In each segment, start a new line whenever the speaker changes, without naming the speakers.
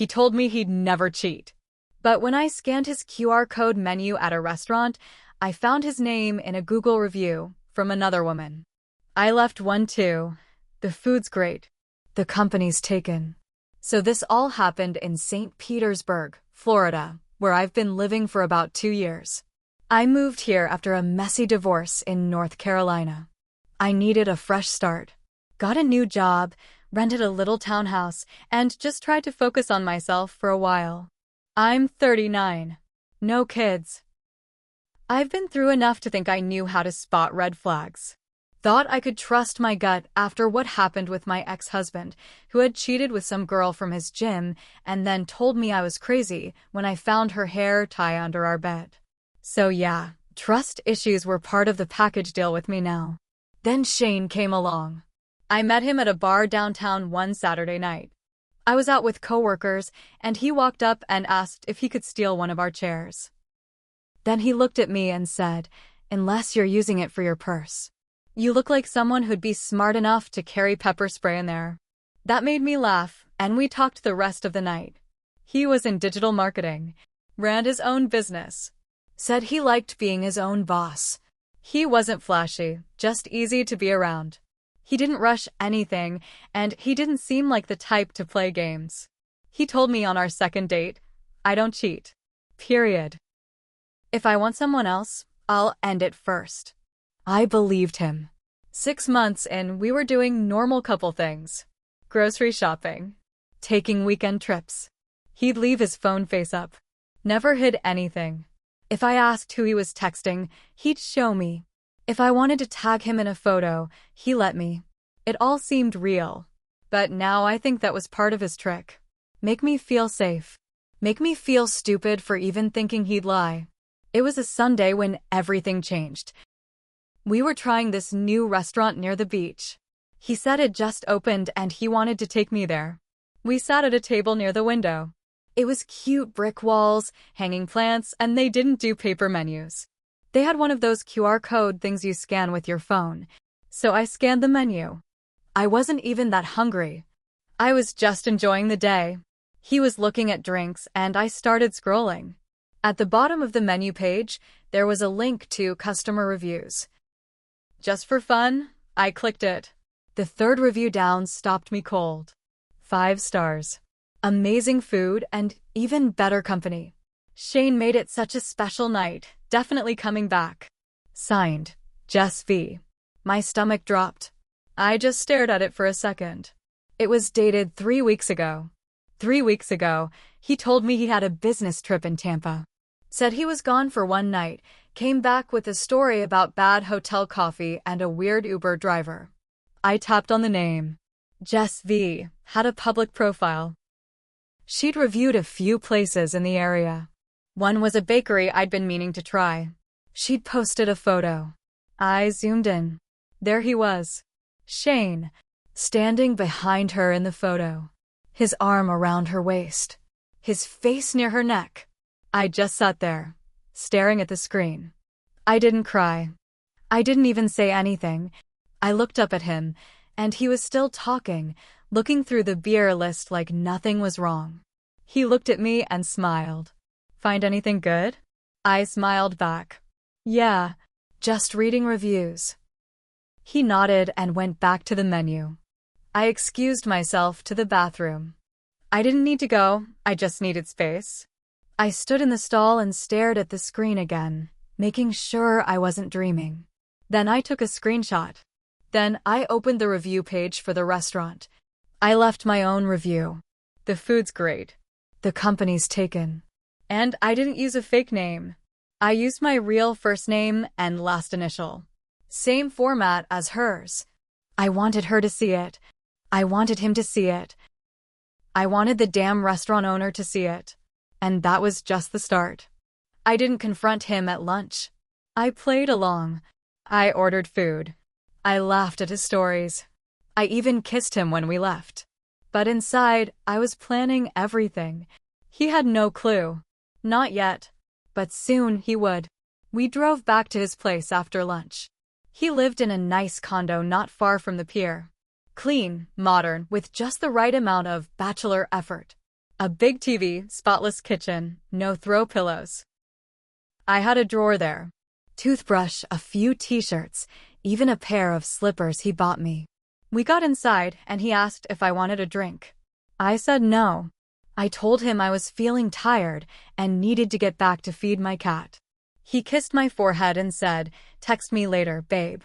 He told me he'd never cheat. But when I scanned his QR code menu at a restaurant, I found his name in a Google review from another woman. I left one too. The food's great. The company's taken. So this all happened in St. Petersburg, Florida, where I've been living for about 2 years. I moved here after a messy divorce in North Carolina. I needed a fresh start. Got a new job, rented a little townhouse, and just tried to focus on myself for a while. I'm 39. No kids. I've been through enough to think I knew how to spot red flags. Thought I could trust my gut after what happened with my ex-husband, who had cheated with some girl from his gym and then told me I was crazy when I found her hair tie under our bed. So yeah, trust issues were part of the package deal with me now. Then Shane came along. I met him at a bar downtown one Saturday night. I was out with coworkers, and he walked up and asked if he could steal one of our chairs. Then he looked at me and said, "Unless you're using it for your purse. You look like someone who'd be smart enough to carry pepper spray in there." That made me laugh, and we talked the rest of the night. He was in digital marketing, ran his own business, said he liked being his own boss. He wasn't flashy, just easy to be around. He didn't rush anything, and he didn't seem like the type to play games. He told me on our second date, "I don't cheat. Period. If I want someone else, I'll end it first." I believed him. 6 months in, we were doing normal couple things. Grocery shopping. Taking weekend trips. He'd leave his phone face up. Never hid anything. If I asked who he was texting, he'd show me. If I wanted to tag him in a photo, he let me. It all seemed real. But now I think that was part of his trick. Make me feel safe. Make me feel stupid for even thinking he'd lie. It was a Sunday when everything changed. We were trying this new restaurant near the beach. He said it just opened and he wanted to take me there. We sat at a table near the window. It was cute brick walls, hanging plants, and they didn't do paper menus. They had one of those QR code things you scan with your phone. So I scanned the menu. I wasn't even that hungry. I was just enjoying the day. He was looking at drinks and I started scrolling. At the bottom of the menu page, there was a link to customer reviews. Just for fun, I clicked it. The third review down stopped me cold. 5 stars. Amazing food and even better company. Shane made it such a special night, definitely coming back. Signed, Jess V. My stomach dropped. I just stared at it for a second. It was dated 3 weeks ago. 3 weeks ago, he told me he had a business trip in Tampa. Said he was gone for one night, came back with a story about bad hotel coffee and a weird Uber driver. I tapped on the name. Jess V. had a public profile. She'd reviewed a few places in the area. One was a bakery I'd been meaning to try. She'd posted a photo. I zoomed in. There he was. Shane, standing behind her in the photo. His arm around her waist. His face near her neck. I just sat there, staring at the screen. I didn't cry. I didn't even say anything. I looked up at him, and he was still talking, looking through the beer list like nothing was wrong. He looked at me and smiled. "Find anything good?" I smiled back. "Yeah, just reading reviews." He nodded and went back to the menu. I excused myself to the bathroom. I didn't need to go, I just needed space. I stood in the stall and stared at the screen again, making sure I wasn't dreaming. Then I took a screenshot. Then I opened the review page for the restaurant. I left my own review. The food's great. The company's taken. And I didn't use a fake name. I used my real first name and last initial. Same format as hers. I wanted her to see it. I wanted him to see it. I wanted the damn restaurant owner to see it. And that was just the start. I didn't confront him at lunch. I played along. I ordered food. I laughed at his stories. I even kissed him when we left. But inside, I was planning everything. He had no clue. Not yet. But soon he would. We drove back to his place after lunch. He lived in a nice condo not far from the pier. Clean, modern, with just the right amount of bachelor effort. A big TV, spotless kitchen, no throw pillows. I had a drawer there. Toothbrush, a few t-shirts, even a pair of slippers he bought me. We got inside and he asked if I wanted a drink. I said no. I told him I was feeling tired and needed to get back to feed my cat. He kissed my forehead and said, "Text me later, babe."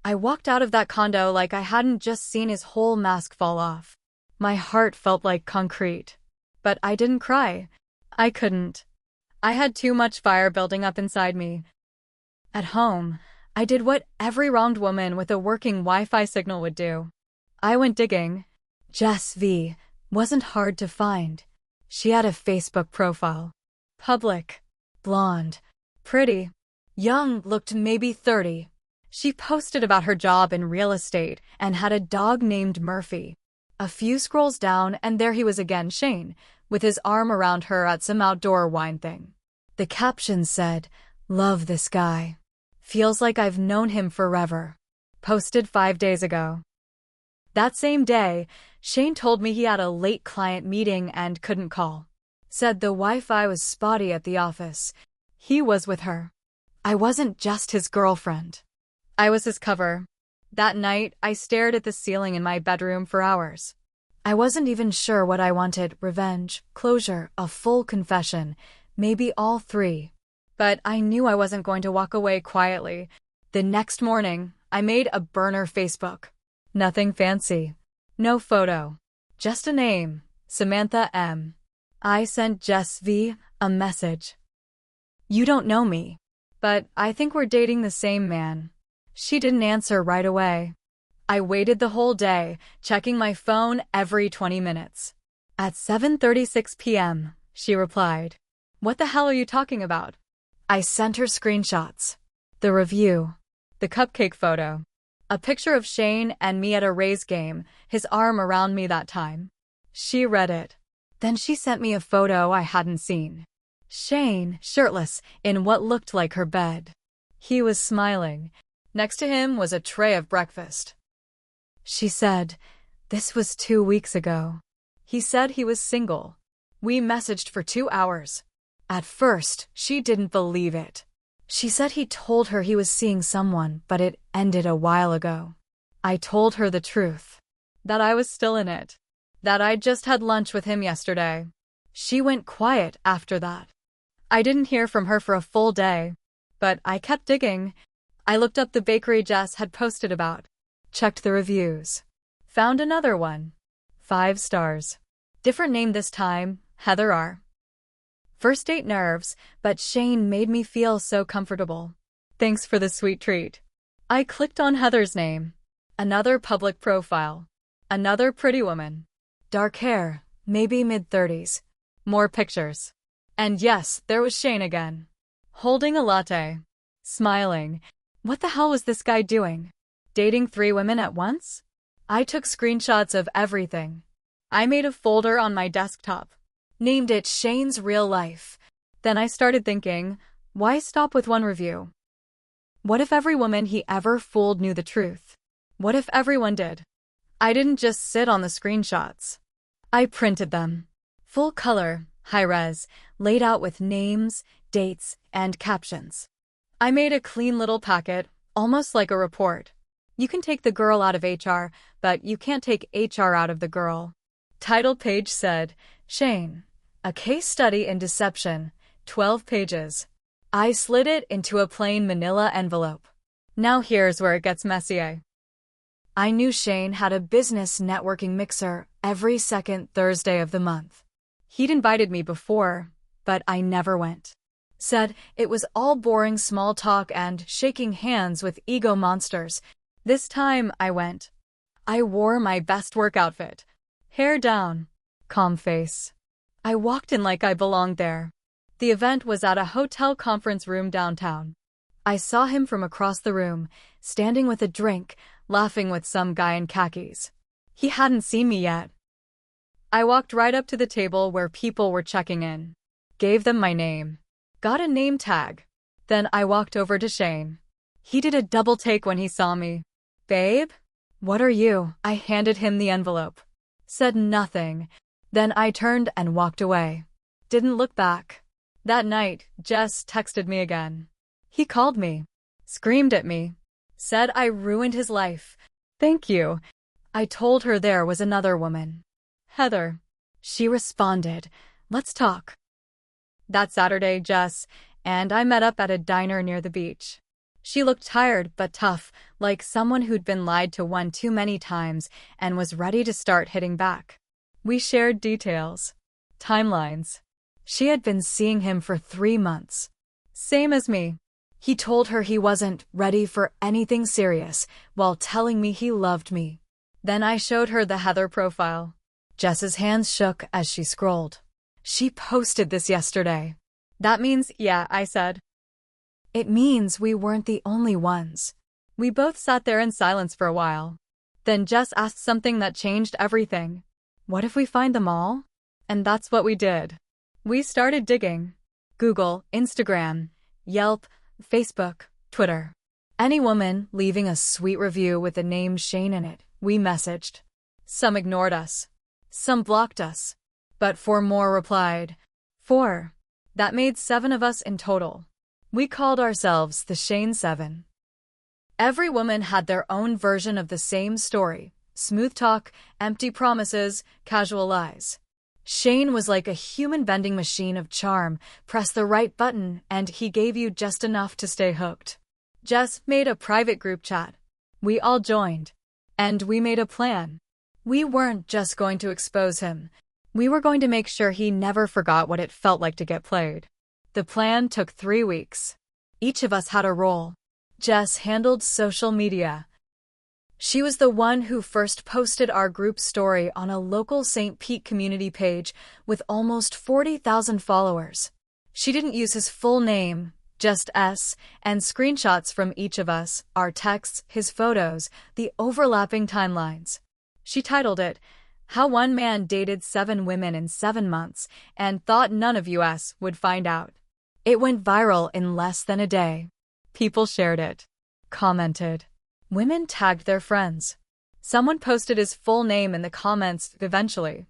I walked out of that condo like I hadn't just seen his whole mask fall off. My heart felt like concrete. But I didn't cry. I couldn't. I had too much fire building up inside me. At home, I did what every wronged woman with a working Wi-Fi signal would do. I went digging. Jess V wasn't hard to find. She had a Facebook profile. Public. Blonde. Pretty. Young, looked maybe 30. She posted about her job in real estate and had a dog named Murphy. A few scrolls down and there he was again, Shane, with his arm around her at some outdoor wine thing. The caption said, "Love this guy. Feels like I've known him forever." Posted 5 days ago. That same day, Shane told me he had a late client meeting and couldn't call. Said the Wi-Fi was spotty at the office. He was with her. I wasn't just his girlfriend. I was his cover. That night, I stared at the ceiling in my bedroom for hours. I wasn't even sure what I wanted: revenge, closure, a full confession, maybe all three. But I knew I wasn't going to walk away quietly. The next morning, I made a burner Facebook. Nothing fancy. No photo. Just a name, Samantha M. I sent Jess V a message. "You don't know me, but I think we're dating the same man." She didn't answer right away. I waited the whole day, checking my phone every 20 minutes. At 7:36 p.m., she replied. "What the hell are you talking about?" I sent her screenshots. The review. The cupcake photo. A picture of Shane and me at a Rays game, his arm around me that time. She read it. Then she sent me a photo I hadn't seen. Shane, shirtless, in what looked like her bed. He was smiling. Next to him was a tray of breakfast. She said, "This was 2 weeks ago." He said he was single. We messaged for 2 hours. At first, she didn't believe it. She said he told her he was seeing someone, but it ended a while ago. I told her the truth. That I was still in it. That I'd just had lunch with him yesterday. She went quiet after that. I didn't hear from her for a full day. But I kept digging. I looked up the bakery Jess had posted about. Checked the reviews. Found another one. 5 stars. Different name this time, Heather R. First date nerves, but Shane made me feel so comfortable. Thanks for the sweet treat. I clicked on Heather's name. Another public profile. Another pretty woman. Dark hair, maybe mid-30s. More pictures. And yes, there was Shane again. Holding a latte. Smiling. What the hell was this guy doing? Dating 3 women at once? I took screenshots of everything. I made a folder on my desktop. Named it Shane's Real Life. Then I started thinking, why stop with one review? What if every woman he ever fooled knew the truth? What if everyone did? I didn't just sit on the screenshots. I printed them. Full color, high-res, laid out with names, dates, and captions. I made a clean little packet, almost like a report. You can take the girl out of HR, but you can't take HR out of the girl. Title page said, Shane, a case study in deception, 12 pages. I slid it into a plain manila envelope. Now here's where it gets messy. I knew Shane had a business networking mixer every second Thursday of the month. He'd invited me before, but I never went. Said it was all boring small talk and shaking hands with ego monsters. This time I went. I wore my best work outfit. Hair down. Calm face. I walked in like I belonged there. The event was at a hotel conference room downtown. I saw him from across the room, standing with a drink, laughing with some guy in khakis. He hadn't seen me yet. I walked right up to the table where people were checking in. Gave them my name. Got a name tag. Then I walked over to Shane. He did a double take when he saw me. Babe? What are you? I handed him the envelope. Said nothing. Then I turned and walked away. Didn't look back. That night, Jess texted me again. He called me, screamed at me, said I ruined his life. Thank you. I told her there was another woman. Heather. She responded, let's talk. That Saturday, Jess and I met up at a diner near the beach. She looked tired but tough, like someone who'd been lied to one too many times and was ready to start hitting back. We shared details, timelines. She had been seeing him for 3 months. Same as me. He told her he wasn't ready for anything serious while telling me he loved me. Then I showed her the Heather profile. Jess's hands shook as she scrolled. She posted this yesterday. That means, yeah, I said. It means we weren't the only ones. We both sat there in silence for a while. Then Jess asked something that changed everything. What if we find them all? And that's what we did. We started digging. Google, Instagram, Yelp, Facebook, Twitter. Any woman leaving a sweet review with the name Shane in it, we messaged. Some ignored us. Some blocked us. But 4 more replied. 4. That made 7 of us in total. We called ourselves the Shane 7. Every woman had their own version of the same story. Smooth talk, empty promises, casual lies. Shane was like a human vending machine of charm. Press the right button and he gave you just enough to stay hooked. Jess made a private group chat. We all joined. And we made a plan. We weren't just going to expose him. We were going to make sure he never forgot what it felt like to get played. The plan took 3 weeks. Each of us had a role. Jess handled social media. She was the one who first posted our group story on a local St. Pete community page with almost 40,000 followers. She didn't use his full name, just S, and screenshots from each of us, our texts, his photos, the overlapping timelines. She titled it, How One Man Dated 7 Women in 7 Months and Thought None of US Would Find Out. It went viral in less than a day. People shared it, commented. Women tagged their friends. Someone posted his full name in the comments eventually.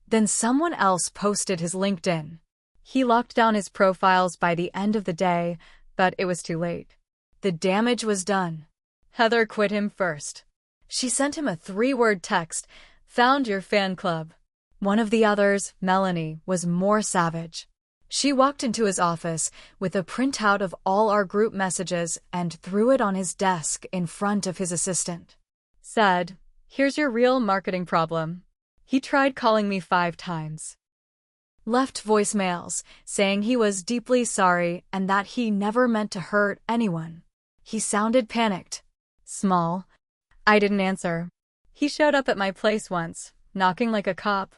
Then someone else posted his LinkedIn. He locked down his profiles by the end of the day, but it was too late. The damage was done. Heather quit him first. She sent him a 3-word text, found your fan club. One of the others, Melanie, was more savage. She walked into his office with a printout of all our group messages and threw it on his desk in front of his assistant. Said, here's your real marketing problem. He tried calling me 5 times. Left voicemails saying he was deeply sorry and that he never meant to hurt anyone. He sounded panicked. Small. I didn't answer. He showed up at my place once, knocking like a cop.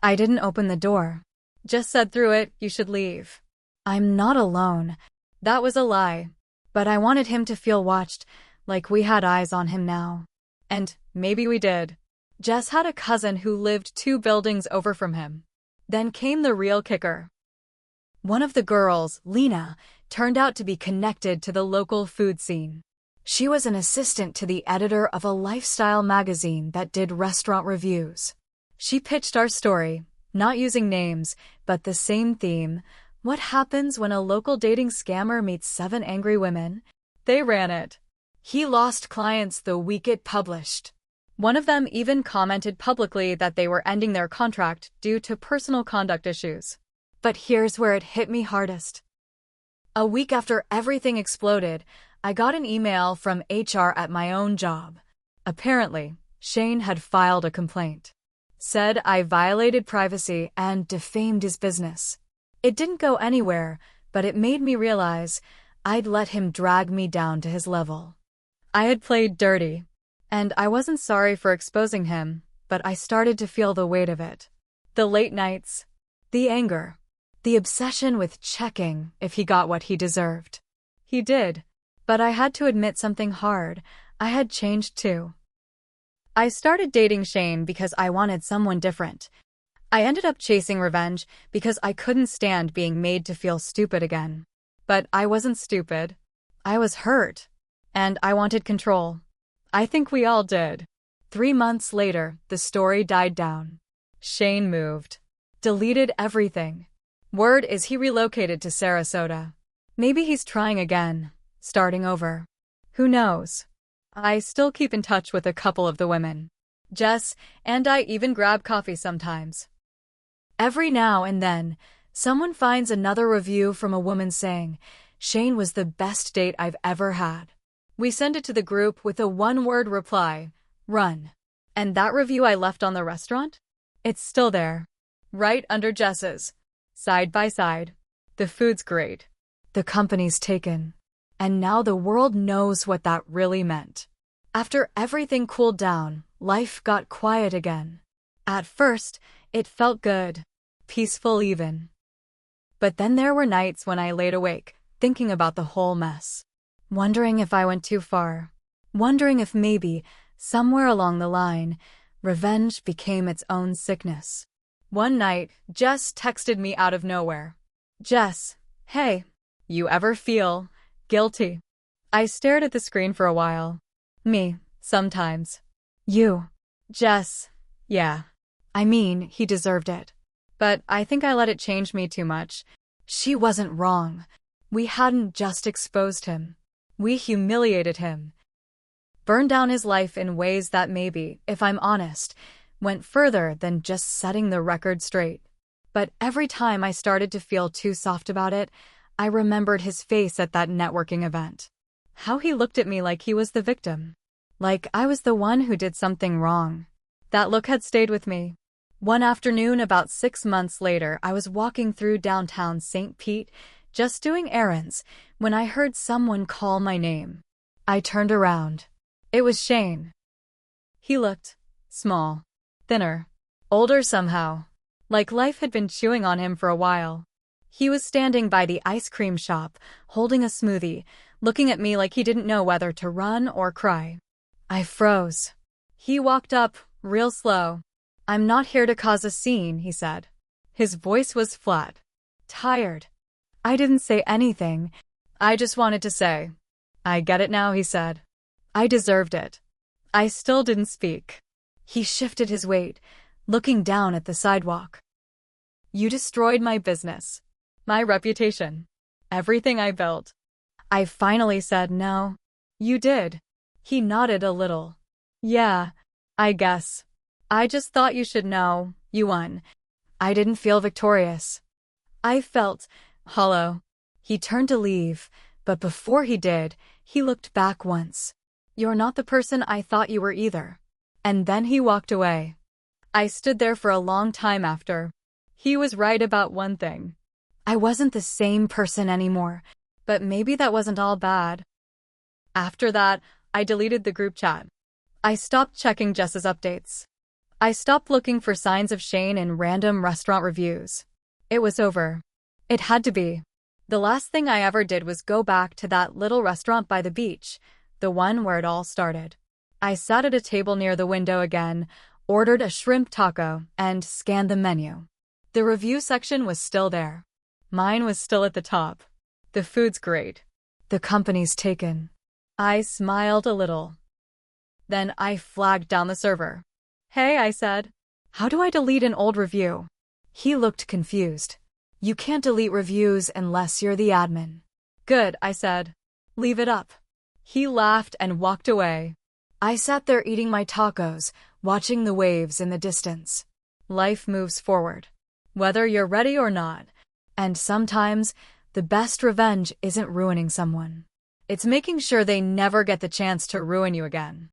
I didn't open the door. Just said through it, you should leave. I'm not alone. That was a lie. But I wanted him to feel watched, like we had eyes on him now. And maybe we did. Jess had a cousin who lived 2 buildings over from him. Then came the real kicker. One of the girls, Lena, turned out to be connected to the local food scene. She was an assistant to the editor of a lifestyle magazine that did restaurant reviews. She pitched our story, not using names, but the same theme. What happens when a local dating scammer meets 7 angry women? They ran it. He lost clients the week it published. One of them even commented publicly that they were ending their contract due to personal conduct issues. But here's where it hit me hardest. A week after everything exploded, I got an email from HR at my own job. Apparently, Shane had filed a complaint. Said I violated privacy and defamed his business. It didn't go anywhere, but it made me realize I'd let him drag me down to his level. I had played dirty, and I wasn't sorry for exposing him, but I started to feel the weight of it. The late nights, the anger, the obsession with checking if he got what he deserved. He did, but I had to admit something hard. I had changed too. I started dating Shane because I wanted someone different. I ended up chasing revenge because I couldn't stand being made to feel stupid again. But I wasn't stupid. I was hurt. And I wanted control. I think we all did. 3 months later, the story died down. Shane moved. Deleted everything. Word is he relocated to Sarasota. Maybe he's trying again, starting over. Who knows? I still keep in touch with a couple of the women. Jess and I even grab coffee sometimes. Every now and then, someone finds another review from a woman saying, "Shane was the best date I've ever had." We send it to the group with a one-word reply, "Run." And that review I left on the restaurant? It's still there. Right under Jess's. Side by side. The food's great. The company's taken. And now the world knows what that really meant. After everything cooled down, life got quiet again. At first, it felt good. Peaceful even. But then there were nights when I laid awake, thinking about the whole mess. Wondering if I went too far. Wondering if maybe, somewhere along the line, revenge became its own sickness. One night, Jess texted me out of nowhere. "Jess, hey, you ever feel guilty?" I stared at the screen for a while. Me, sometimes. You. Jess, yeah. I mean, he deserved it. But I think I let it change me too much. She wasn't wrong. We hadn't just exposed him. We humiliated him. Burned down his life in ways that maybe, if I'm honest, went further than just setting the record straight. But every time I started to feel too soft about it, I remembered his face at that networking event. How he looked at me like he was the victim. Like I was the one who did something wrong. That look had stayed with me. One afternoon about 6 months later, I was walking through downtown St. Pete, just doing errands, when I heard someone call my name. I turned around. It was Shane. He looked small, thinner, older somehow, like life had been chewing on him for a while. He was standing by the ice cream shop, holding a smoothie, looking at me like he didn't know whether to run or cry. I froze. He walked up, real slow. "I'm not here to cause a scene," he said. His voice was flat, tired. I didn't say anything. I just wanted to say, "I get it now," he said. I deserved it. I still didn't speak. He shifted his weight, looking down at the sidewalk. "You destroyed my business, my reputation, everything I built." I finally said, "No, you did." He nodded a little. "Yeah, I guess. I just thought you should know, you won." I didn't feel victorious. I felt hollow. He turned to leave, but before he did, he looked back once. "You're not the person I thought you were either." And then he walked away. I stood there for a long time after. He was right about one thing. I wasn't the same person anymore, but maybe that wasn't all bad. After that, I deleted the group chat. I stopped checking Jess's updates. I stopped looking for signs of Shane in random restaurant reviews. It was over. It had to be. The last thing I ever did was go back to that little restaurant by the beach, the one where it all started. I sat at a table near the window again, ordered a shrimp taco, and scanned the menu. The review section was still there. Mine was still at the top. "The food's great. The company's taken." I smiled a little. Then I flagged down the server. "Hey," I said. "How do I delete an old review?" He looked confused. "You can't delete reviews unless you're the admin." "Good," I said. "Leave it up." He laughed and walked away. I sat there eating my tacos, watching the waves in the distance. Life moves forward, whether you're ready or not. And sometimes, the best revenge isn't ruining someone. It's making sure they never get the chance to ruin you again.